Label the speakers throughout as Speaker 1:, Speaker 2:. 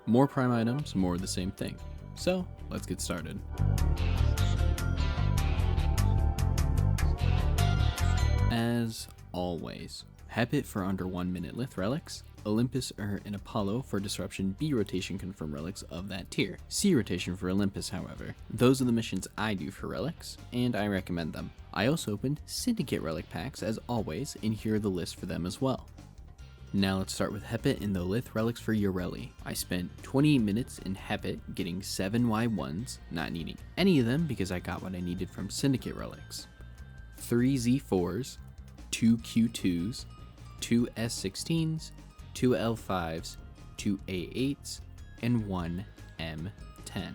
Speaker 1: More prime items, more of the same thing. So let's get started. As always, Hepit for under 1 minute Lith relics, Olympus and Apollo for disruption B rotation confirm relics of that tier. C rotation for Olympus, however. Those are the missions I do for relics, and I recommend them. I also opened Syndicate relic packs as always, and here are the list for them as well. Now let's start with Hepit and the Lith relics for Yareli. I spent 28 minutes in Hepit getting 7 Y1s, not needing any of them because I got what I needed from Syndicate relics. 3 Z4s, 2 Q2s, 2 S16s, 2 L5s, 2 A8s, and 1 M10.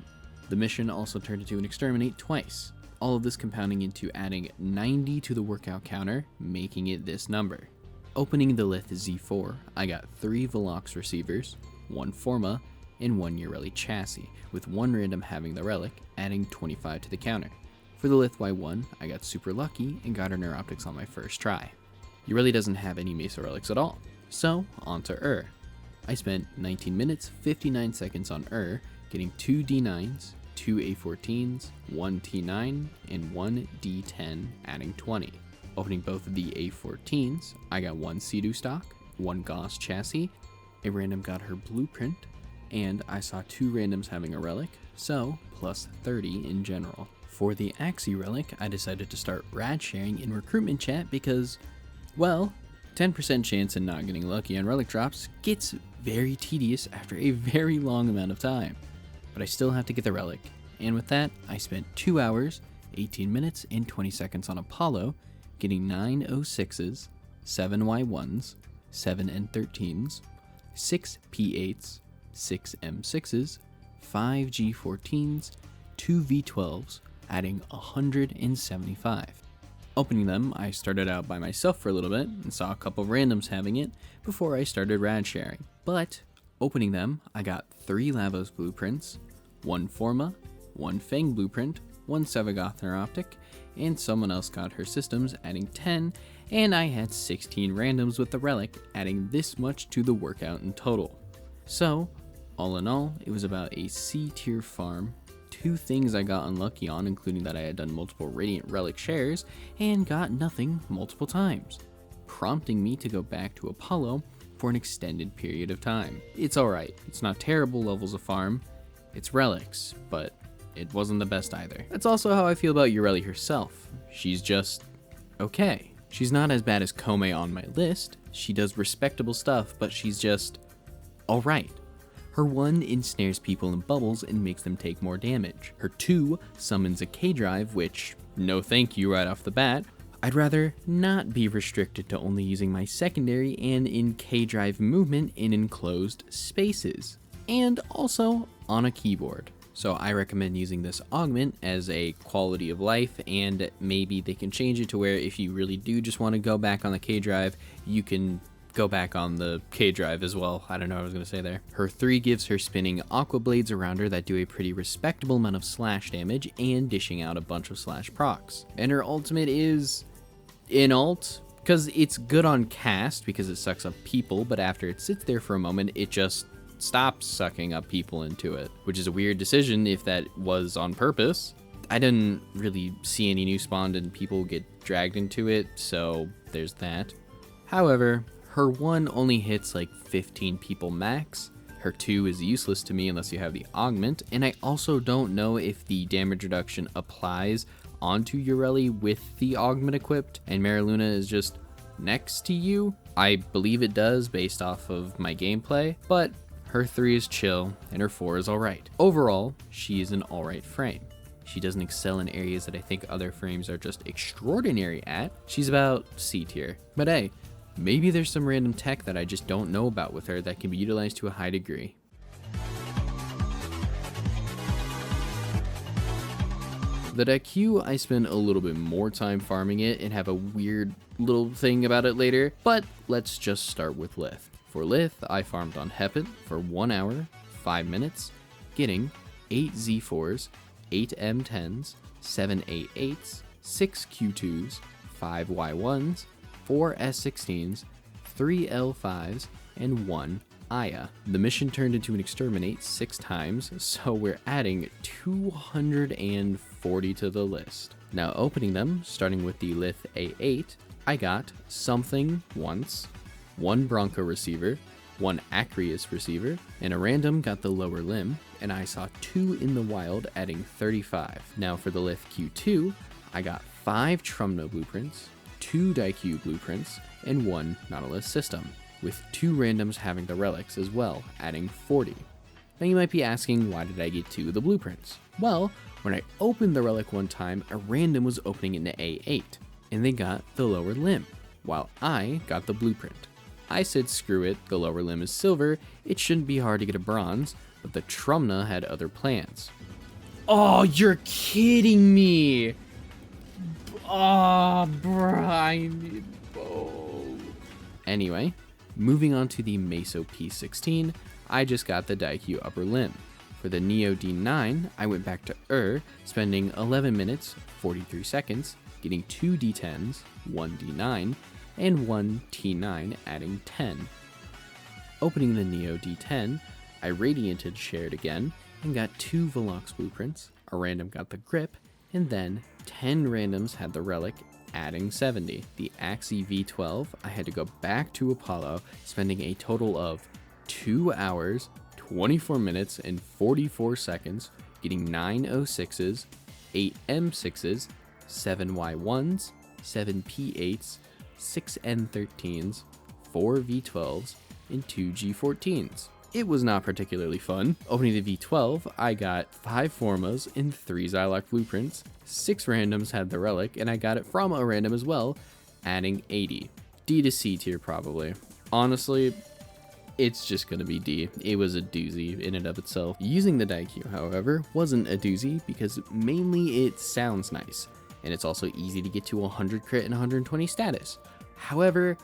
Speaker 1: The mission also turned into an exterminate twice, all of this compounding into adding 90 to the workout counter, making it this number. Opening the Lith Z4, I got 3 Velox receivers, 1 Forma, and 1 Yareli chassis, with 1 random having the relic, adding 25 to the counter. For the Lith Y1, I got super lucky and got her Neuroptics on my first try. Yareli doesn't have any Mesa relics at all, so on to I spent 19 minutes 59 seconds on getting 2 D9s, 2 A14s, 1 T9, and 1 D10, adding 20. Opening both of the A14s, I got 1 Sea-Doo stock, 1 Gauss chassis, a random got her blueprint, and I saw 2 randoms having a relic, so plus 30 in general. For the Axie relic, I decided to start rad sharing in recruitment chat because, well, 10% chance in not getting lucky on relic drops gets very tedious after a very long amount of time. But I still have to get the relic, and with that, I spent 2 hours, 18 minutes, and 20 seconds on Apollo, getting 9 O6s, 7 Y1s, 7 N13s, 6 P8s, 6 M6s, 5 G14s, 2 V12s, adding 175. Opening them, I started out by myself for a little bit and saw a couple randoms having it before I started rad sharing. But opening them, I got 3 Lavos blueprints, 1 Forma, 1 Fang blueprint, 1 Sevagoth Neuroptic, and someone else got her systems, adding 10, and I had 16 randoms with the relic, adding this much to the workout in total. So, all in all, it was about a C tier farm. 2 things I got unlucky on, including that I had done multiple Radiant Relic shares and got nothing multiple times, prompting me to go back to Apollo for an extended period of time. It's alright, it's not terrible levels of farm, it's relics, but it wasn't the best either. That's also how I feel about Yareli herself. She's just okay. She's not as bad as Kome on my list, she does respectable stuff, but she's just alright. Her 1 ensnares people in bubbles and makes them take more damage. Her 2 summons a K-Drive, which, no thank you right off the bat. I'd rather not be restricted to only using my secondary and in K-Drive movement in enclosed spaces, and also on a keyboard. So I recommend using this augment as a quality of life, and maybe they can change it to where if you really do just want to go back on the K-Drive, you can go back on the K-Drive as well. I don't know what I was going to say there. Her 3 gives her spinning aqua blades around her that do a pretty respectable amount of slash damage and dishing out a bunch of slash procs. And her ultimate is in ult, because it's good on cast because it sucks up people, but after it sits there for a moment, it just stops sucking up people into it, which is a weird decision if that was on purpose. I didn't really see any new spawn and people get dragged into it, so there's that. However, her 1 only hits like 15 people max, her 2 is useless to me unless you have the augment, and I also don't know if the damage reduction applies onto Yareli with the augment equipped, and Mariluna is just next to you. I believe it does based off of my gameplay, but her 3 is chill, and her 4 is alright. Overall, she is an alright frame. She doesn't excel in areas that I think other frames are just extraordinary at. She's about C tier, but hey, maybe there's some random tech that I just don't know about with her that can be utilized to a high degree. The Daikyu, I spend a little bit more time farming it and have a weird little thing about it later, but let's just start with Lith. For Lith, I farmed on Hepit for 1 hour, 5 minutes, getting 8 Z4s, 8 M10s, 7 A8s, 6 Q2s, 5 Y1s, 4 S16s, 3 L5s, and 1 Aya. The mission turned into an exterminate 6 times, so we're adding 240 to the list. Now opening them, starting with the Lith A8, I got something once, 1 Bronco receiver, 1 Acreus receiver, and a random got the lower limb, and I saw 2 in the wild adding 35. Now for the Lith Q2, I got 5 Trumno blueprints, 2 Daikyu blueprints, and 1 Nautilus system, with 2 randoms having the relics as well, adding 40. Now you might be asking, why did I get 2 of the blueprints? Well, when I opened the relic one time, a random was opening into A8, and they got the lower limb, while I got the blueprint. I said screw it, the lower limb is silver, it shouldn't be hard to get a bronze, but the Trumna had other plans. Oh, you're kidding me! Oh, bruh, I need both. Anyway, moving on to the Meso P16, I just got the Daikyu upper limb. For the Neo D9, I went back to spending 11 minutes, 43 seconds, getting 2 D10s, 1 D9, and 1 T9, adding 10. Opening the Neo D10, I radianted shared again, and got 2 Velox blueprints, a random got the grip, and then 10 randoms had the relic, adding 70. The Axie V12, I had to go back to Apollo, spending a total of 2 hours, 24 minutes, and 44 seconds, getting 9 O6s, 8 M6s, 7 Y1s, 7 P8s, 6 N13s, 4 V12s, and 2 G14s. It was not particularly fun. Opening the V12, I got 5 Formas and 3 Xylock blueprints, 6 randoms had the relic, and I got it from a random as well, adding 80. D to C tier probably. Honestly, it's just gonna be D. It was a doozy in and of itself. Using the Daikyu, however, wasn't a doozy because mainly it sounds nice, and it's also easy to get to 100 crit and 120 status. However,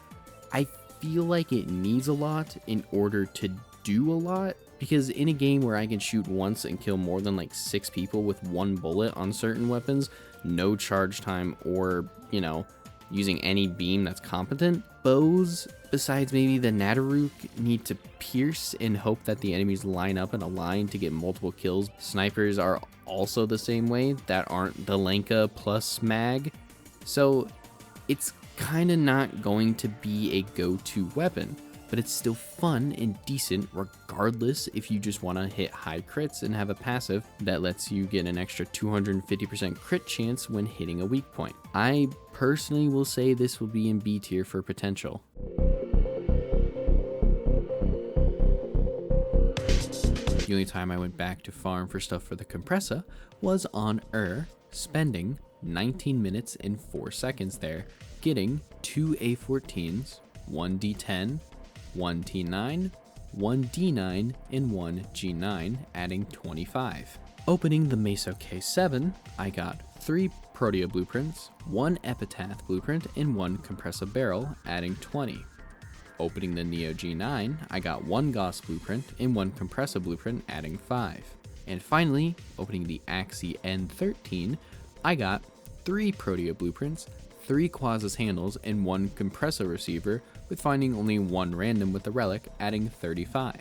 Speaker 1: I feel like it needs a lot in order to do a lot, because in a game where I can shoot once and kill more than like 6 people with 1 bullet on certain weapons, no charge time, or, you know, using any beam that's competent, bows, besides maybe the Nadaruk, need to pierce and hope that the enemies line up in a line to get multiple kills. Snipers are also the same way, that aren't the Lenka plus mag, so it's kind of not going to be a go-to weapon, but it's still fun and decent regardless if you just want to hit high crits and have a passive that lets you get an extra 250% crit chance when hitting a weak point. I personally will say this will be in B tier for potential. The only time I went back to farm for stuff for the Kompressa was on spending 19 minutes and 4 seconds there, getting 2 A14s, 1 D10, 1 T9, 1 D9, and 1 G9, adding 25. Opening the Meso K7, I got 3 Protea blueprints, 1 Epitaph blueprint, and 1 Kompressa barrel, adding 20. Opening the Neo G9, I got 1 Gauss blueprint and 1 Kompressa blueprint, adding 5. And finally, opening the Axie N13, I got 3 Protea blueprints, 3 Quasis handles, and 1 Kompressa receiver, with finding only 1 random with the relic, adding 35.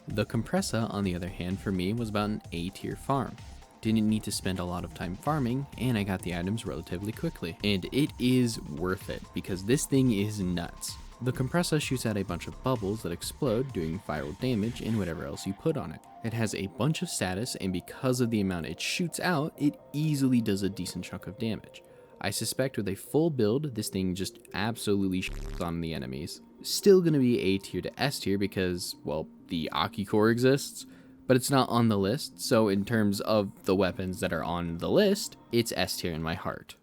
Speaker 1: The Kompressa, on the other hand, for me was about an A tier farm. Didn't need to spend a lot of time farming, and I got the items relatively quickly. And it is worth it, because this thing is nuts. The Kompressa shoots out a bunch of bubbles that explode, doing viral damage and whatever else you put on it. It has a bunch of status, and because of the amount it shoots out, it easily does a decent chunk of damage. I suspect with a full build, this thing just absolutely shits on the enemies. Still gonna be A tier to S tier because, well, the Aki core exists, but it's not on the list, so in terms of the weapons that are on the list, it's S tier in my heart.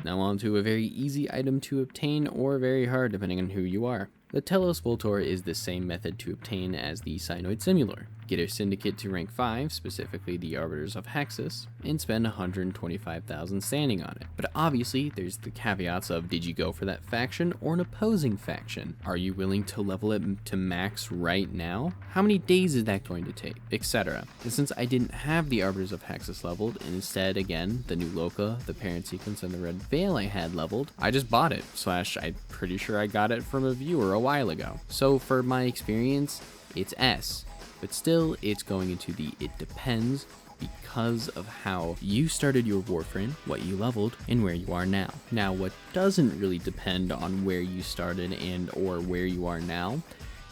Speaker 1: Now on to a very easy item to obtain, or very hard depending on who you are. The Telos Boltor is the same method to obtain as the Cyanoid Simulator. get a syndicate to rank 5, specifically the Arbiters of Hexus, and spend 125,000 standing on it. But obviously, there's the caveats of, did you go for that faction or an opposing faction? Are you willing to level it to max right now? How many days is that going to take? Etc. And since I didn't have the Arbiters of Hexus leveled, and instead, again, the new Loka, the Parent Sequence, and the Red Veil I had leveled, I just bought it, / I'm pretty sure I got it from a viewer a while ago. So for my experience, it's S. But still, it's going into the it depends because of how you started your Warframe, what you leveled, and where you are now. Now, what doesn't really depend on where you started and or where you are now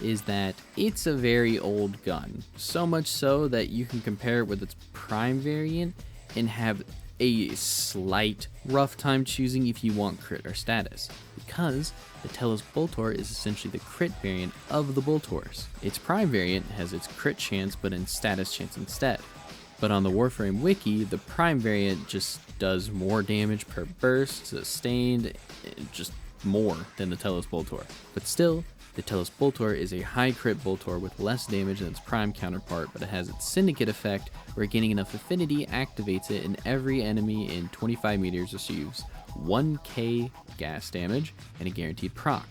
Speaker 1: is that it's a very old gun. So much so that you can compare it with its prime variant and have a slight rough time choosing if you want crit or status, because the Telos Boltor is essentially the crit variant of the Boltors. Its prime variant has its crit chance but in status chance instead. But on the Warframe wiki, the prime variant just does more damage per burst, sustained, just more than the Telos Boltor. But still, the Telos Boltor is a high crit Boltor with less damage than its prime counterpart, but it has its syndicate effect where gaining enough affinity activates it and every enemy in 25 meters receives 1k gas damage and a guaranteed proc.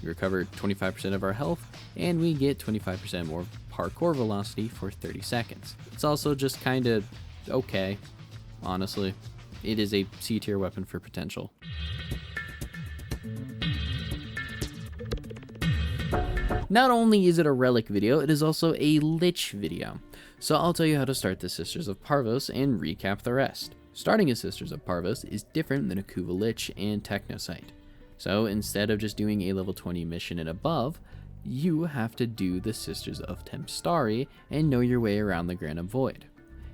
Speaker 1: We recover 25% of our health and we get 25% more parkour velocity for 30 seconds. It's also just kinda okay, honestly. It is a C tier weapon for potential. Not only is it a relic video, it is also a lich video. So I'll tell you how to start the Sisters of Parvos and recap the rest. Starting a Sisters of Parvos is different than a Kuva Lich and Technocyte. So instead of just doing a level 20 mission and above, you have to do the Sisters of Tempstari and know your way around the Granum Void.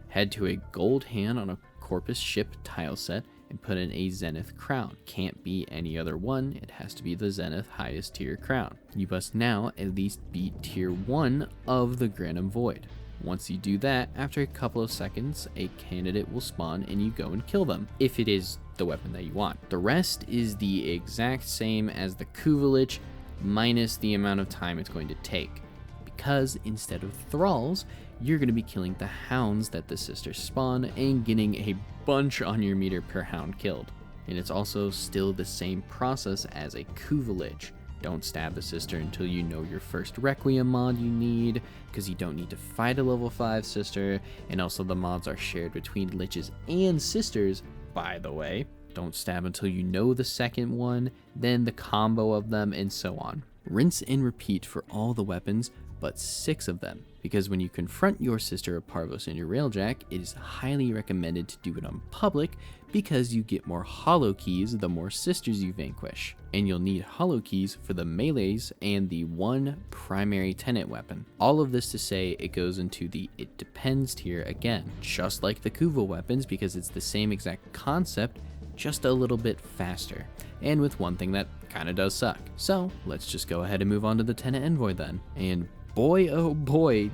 Speaker 1: Head to a gold hand on a Corpus ship tile set and put in a Zenith crown. Can't be any other one, it has to be the Zenith highest tier crown. You must now at least beat tier 1 of the Granum Void. Once you do that, after a couple of seconds, a candidate will spawn and you go and kill them, if it is the weapon that you want. The rest is the exact same as the Kuva Lich, minus the amount of time it's going to take. Because instead of thralls, you're going to be killing the hounds that the sisters spawn and getting a bunch on your meter per hound killed. And it's also still the same process as a Kuva Lich. Don't stab the sister until you know your first Requiem mod you need, because you don't need to fight a level 5 sister, and also the mods are shared between liches and sisters, by the way. Don't stab until you know the second one, then the combo of them, and so on. Rinse and repeat for all the weapons, but 6 of them, because when you confront your sister of Parvos in your Railjack, it is highly recommended to do it on public, because you get more hollow keys the more sisters you vanquish, and you'll need hollow keys for the melees and the one primary Tenet weapon. All of this to say it goes into the it depends tier again, just like the Kuva weapons, because it's the same exact concept, just a little bit faster, and with one thing that kinda does suck. So let's just go ahead and move on to the Tenet Envoy then, and boy oh boy,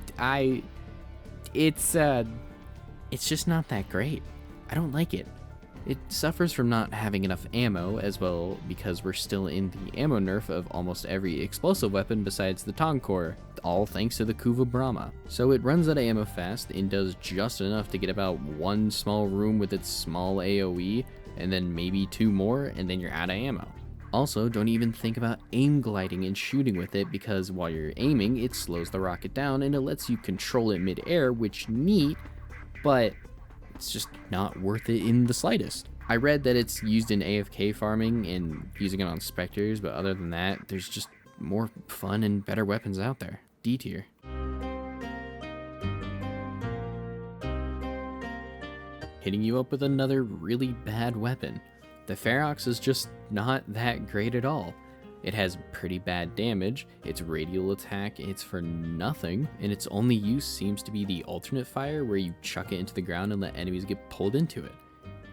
Speaker 1: it's just not that great. I don't like it. It suffers from not having enough ammo as well, because we're still in the ammo nerf of almost every explosive weapon besides the Tongkor, all thanks to the Kuva Brahma. So it runs out of ammo fast and does just enough to get about one small room with its small AoE, and then maybe 2 more, and then you're out of ammo. Also, don't even think about aim gliding and shooting with it, because while you're aiming, it slows the rocket down and it lets you control it mid-air, which neat, but it's just not worth it in the slightest. I read that it's used in AFK farming and using it on Spectres, but other than that, there's just more fun and better weapons out there. D tier. Hitting you up with another really bad weapon. The Ferox is just not that great at all. It has pretty bad damage, its radial attack hits for nothing, and its only use seems to be the alternate fire where you chuck it into the ground and let enemies get pulled into it.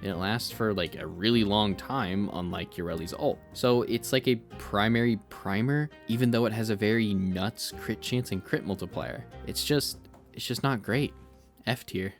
Speaker 1: And it lasts for like a really long time, unlike Yareli's ult. So it's like a primary primer, even though it has a very nuts crit chance and crit multiplier. It's just not great. F tier.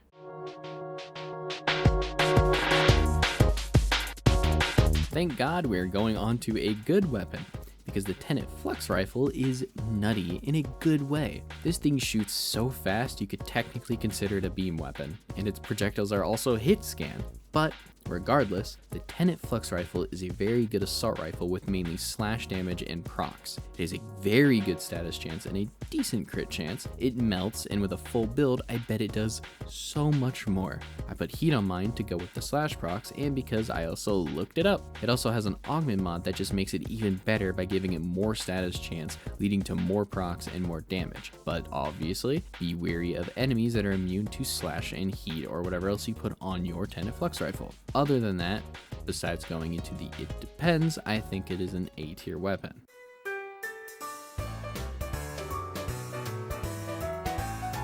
Speaker 1: Thank God we're going on to a good weapon. because the Tenet Flux Rifle is nutty in a good way. This thing shoots so fast you could technically consider it a beam weapon, and its projectiles are also hit scan. But regardless, the Tenet Flux Rifle is a very good assault rifle with mainly slash damage and procs. It has a very good status chance and a decent crit chance. It melts, and with a full build, I bet it does so much more. I put heat on mine to go with the slash procs, and because I also looked it up. It also has an augment mod that just makes it even better by giving it more status chance, leading to more procs and more damage. But obviously, be wary of enemies that are immune to slash and heat or whatever else you put on your Tenet Flux Rifle. Other than that, besides going into the it depends, I think it is an A tier weapon.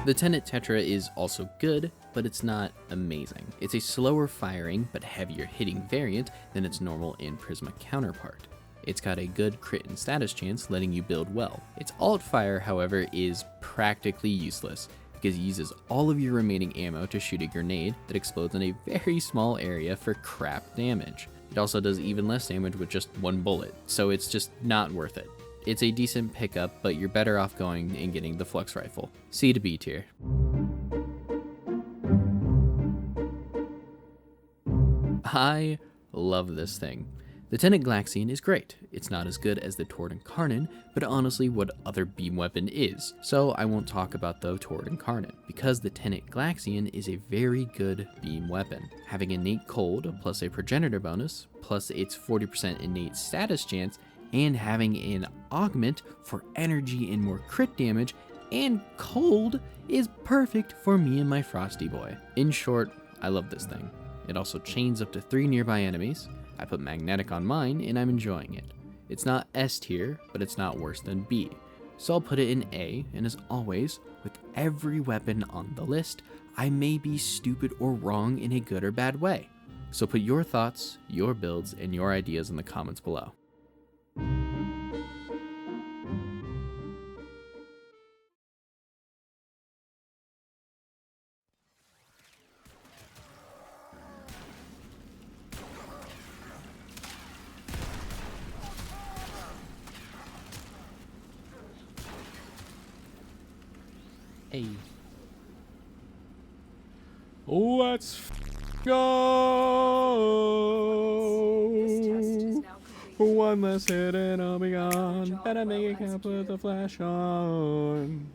Speaker 1: The Tenet Tetra is also good, but it's not amazing. It's a slower firing but heavier hitting variant than its normal and Prisma counterpart. It's got a good crit and status chance, letting you build well. Its alt fire, however, is practically useless, because it uses all of your remaining ammo to shoot a grenade that explodes in a very small area for crap damage. It also does even less damage with just one bullet, so it's just not worth it. It's a decent pickup, but you're better off going and getting the Flux Rifle. C to B tier. I love this thing. The Tenet Glaxion is great. It's not as good as the Tord Incarnate, but honestly what other beam weapon is. So I won't talk about the Tord Incarnate, because the Tenet Glaxion is a very good beam weapon. Having innate cold, plus a progenitor bonus, plus its 40% innate status chance, and having an augment for energy and more crit damage, and cold is perfect for me and my Frosty boy. In short, I love this thing. It also chains up to 3 nearby enemies. I put magnetic on mine and I'm enjoying it. It's not S tier, but it's not worse than B. So I'll put it in A, and as always, with every weapon on the list, I may be stupid or wrong in a good or bad way. So put your thoughts, your builds, and your ideas in the comments below. Hey.
Speaker 2: Let's go. One less hit and I'll be gone. Better make it count, put the flash on.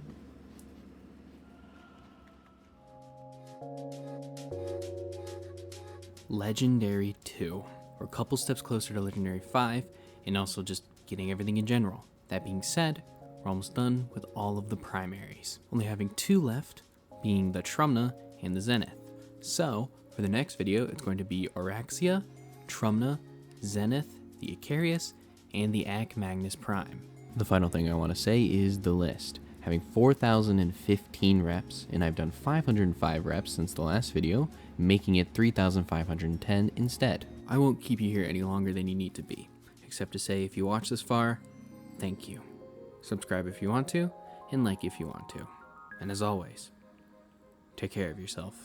Speaker 1: Legendary 2. We're a couple steps closer to Legendary 5, and also just getting everything in general. That being said, we're almost done with all of the primaries, only having 2 left, being the Trumna and the Zenith. So, for the next video, it's going to be Araxia, Trumna, Zenith, the Icarius, and the Ac Magnus Prime. The final thing I want to say is the list. Having 4,015 reps, and I've done 505 reps since the last video, making it 3,510 instead. I won't keep you here any longer than you need to be, except to say if you watch this far, thank you. Subscribe if you want to, and like if you want to. And as always, take care of yourself.